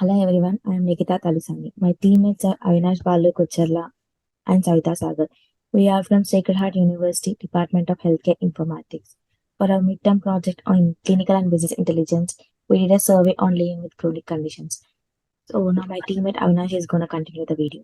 Hello everyone, I am Nikita Talisani. My teammates are Avinash Balu Kucharla and Savita Sagar. We are from Sacred Heart University, Department of Healthcare Informatics. For our midterm project on clinical and business intelligence, we did a survey on living with chronic conditions. So now my teammate Avinash is going to continue the video.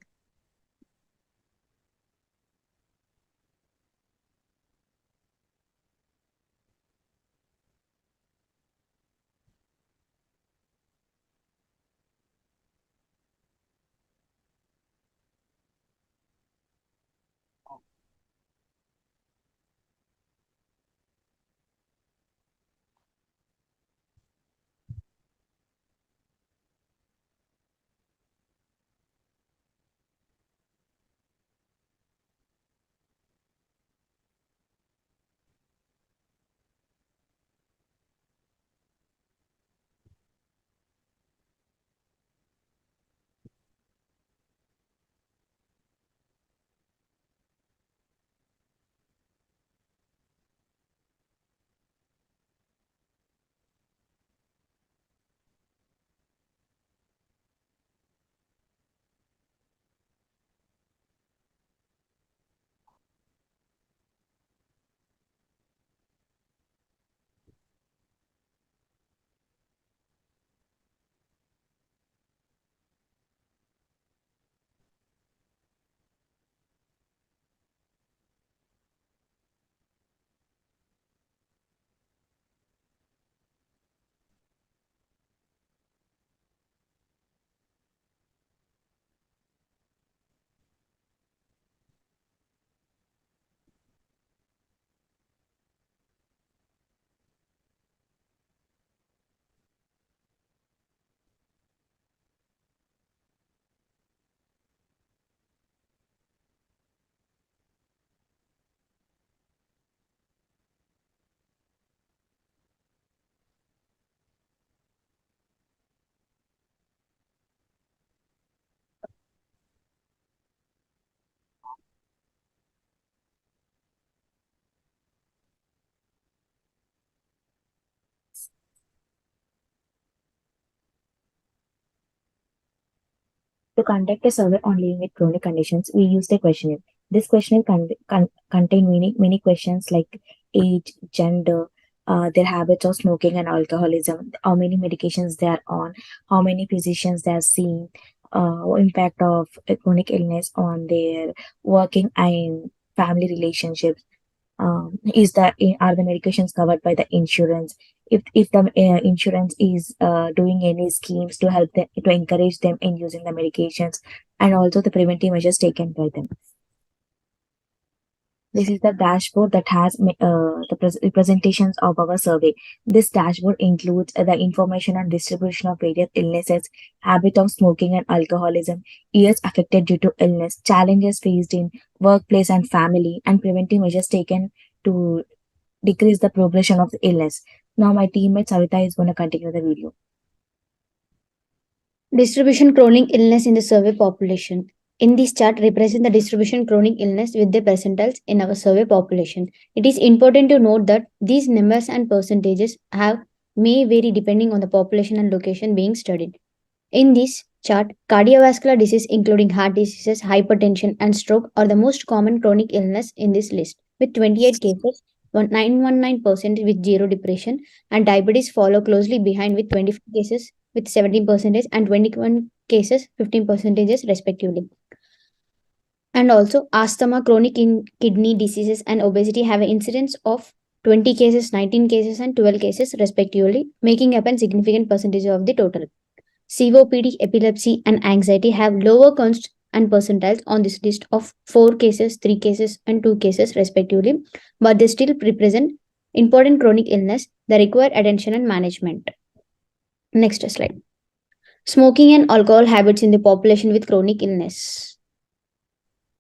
To conduct a survey on living with chronic conditions, we used a questionnaire. This questionnaire contained many questions like age, gender, their habits of smoking and alcoholism, how many medications they are on, how many physicians they are seeing, impact of a chronic illness on their working and family relationships. Is that are the medications covered by the insurance? If the insurance is doing any schemes to help them to encourage them in using the medications, and also the preventive measures taken by them. This is the dashboard that has the representations of our survey. This dashboard includes the information on distribution of various illnesses, habit of smoking and alcoholism, years affected due to illness, challenges faced in workplace and family, and preventive measures taken to decrease the progression of the illness. Now my teammate Savita is going to continue the video. Distribution chronic illness in the survey population. In this chart represent the distribution chronic illness with the percentiles in our survey population. It is important to note that these numbers and percentages may vary depending on the population and location being studied. In this chart, cardiovascular disease including heart diseases, hypertension and stroke are the most common chronic illness in this list with 28 cases, 919% with zero depression, and diabetes follow closely behind with 25 cases with 17% and 21 cases 15% respectively. And also asthma, chronic kidney diseases and obesity have an incidence of 20 cases, 19 cases and 12 cases respectively, making up a significant percentage of the total. COPD, epilepsy and anxiety have lower counts and percentiles on this list of 4 cases, 3 cases and 2 cases respectively, but they still represent important chronic illness that require attention and management. Next slide. Smoking and alcohol habits in the population with chronic illness.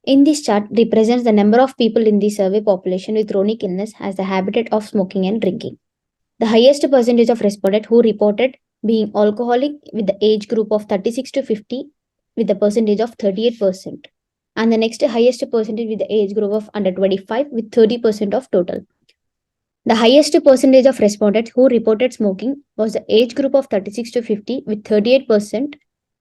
In this chart represents the number of people in the survey population with chronic illness has the habit of smoking and drinking. The highest percentage of respondents who reported being alcoholic with the age group of 36 to 50 with the percentage of 38%. And the next highest percentage with the age group of under 25 with 30% of total. The highest percentage of respondents who reported smoking was the age group of 36 to 50 with 38%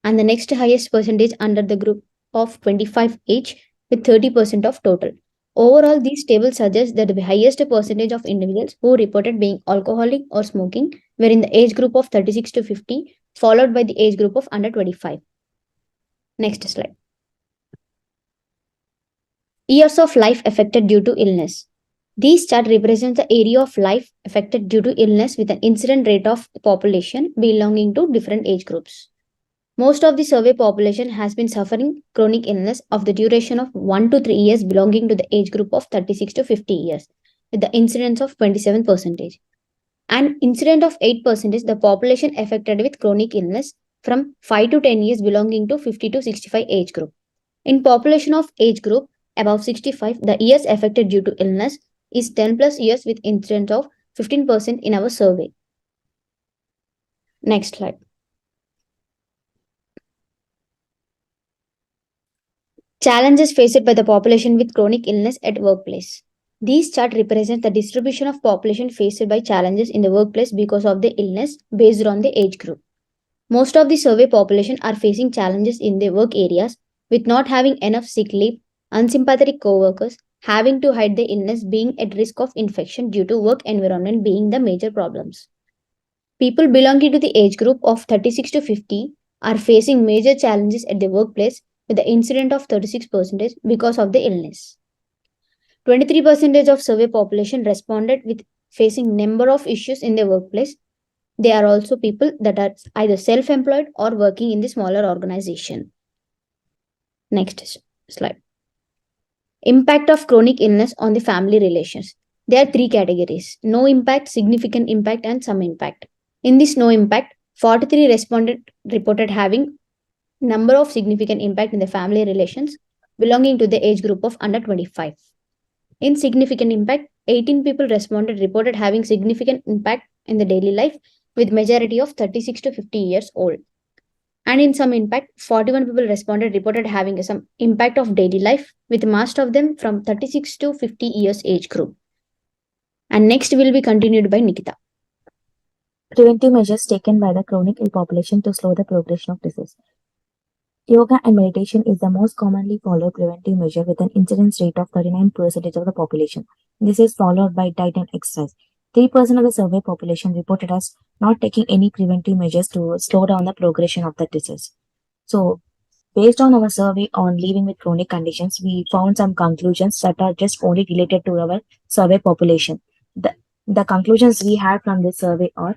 and the next highest percentage under the group of 25 age with 30% of total. Overall, these tables suggest that the highest percentage of individuals who reported being alcoholic or smoking were in the age group of 36 to 50, followed by the age group of under 25. Next slide. Years of life affected due to illness. These chart represents the area of life affected due to illness with an incident rate of population belonging to different age groups. Most of the survey population has been suffering chronic illness of the duration of 1 to 3 years belonging to the age group of 36 to 50 years with the incidence of 27%. An incident of 8% is the population affected with chronic illness from 5 to 10 years belonging to 50 to 65 age group. In population of age group above 65, the years affected due to illness is 10 plus years with incidence of 15% in our survey. Next slide. Challenges faced by the population with chronic illness at workplace. These chart represent the distribution of population faced by challenges in the workplace because of the illness based on the age group. Most of the survey population are facing challenges in their work areas with not having enough sick leave, unsympathetic co-workers, having to hide the illness, being at risk of infection due to work environment being the major problems. People belonging to the age group of 36 to 50 are facing major challenges at the workplace with the incident of 36% because of the illness. 23% of survey population responded with facing number of issues in their workplace. They are also people that are either self-employed or working in the smaller organization. Next slide. Impact of chronic illness on the family relations. There are three categories: no impact, significant impact, and some impact. In this no impact, 43 respondent reported having number of significant impact in the family relations belonging to the age group of under 25. In significant impact, 18 people responded reported having significant impact in the daily life with majority of 36 to 50 years old. And in some impact, 41 people responded reported having some impact of daily life with most of them from 36 to 50 years age group. And next will be continued by Nikita. Preventive measures taken by the chronic ill population to slow the progression of disease. Yoga and meditation is the most commonly followed preventive measure with an incidence rate of 39% of the population. This is followed by diet and exercise. 3% of the survey population reported as not taking any preventive measures to slow down the progression of the disease. So, based on our survey on living with chronic conditions, we found some conclusions that are just only related to our survey population. The conclusions we had from this survey are: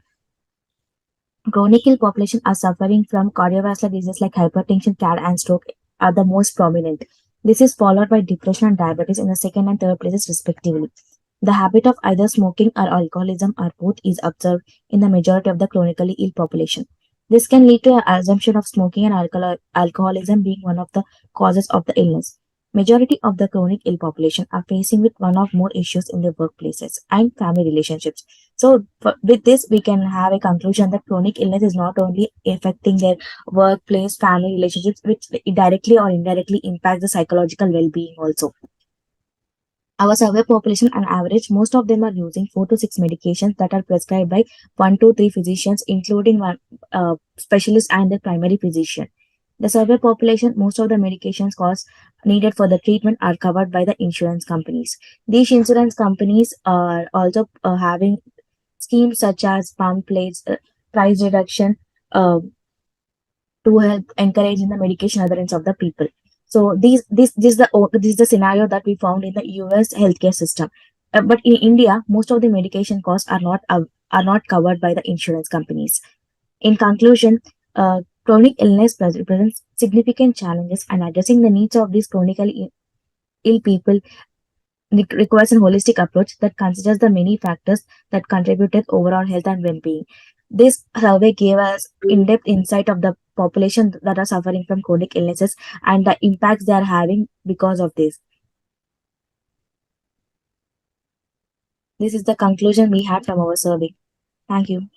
chronic ill population are suffering from cardiovascular diseases like hypertension, CAD, and stroke are the most prominent. This is followed by depression and diabetes in the second and third places respectively. The habit of either smoking or alcoholism or both is observed in the majority of the chronically ill population. This can lead to an assumption of smoking and alcoholism being one of the causes of the illness. Majority of the chronic ill population are facing with one or more issues in their workplaces and family relationships. So with this, we can have a conclusion that chronic illness is not only affecting their workplace, family relationships, which directly or indirectly impacts the psychological well-being also. Our survey population, on average, most of them are using 4 to 6 medications that are prescribed by 1 to 3 physicians, including one specialist and the primary physician. The survey population, most of the medications costs needed for the treatment are covered by the insurance companies. These insurance companies are also having schemes such as pamphlets, price reduction to help encourage in the medication adherence of the people. So this is the scenario that we found in the US healthcare system. But in India, most of the medication costs are not covered by the insurance companies. In conclusion, chronic illness presents significant challenges, and addressing the needs of these chronically ill people requires a holistic approach that considers the many factors that contribute to overall health and well-being. This survey gave us in-depth insight of the population that are suffering from chronic illnesses and the impacts they are having because of this. This is the conclusion we had from our survey. Thank you.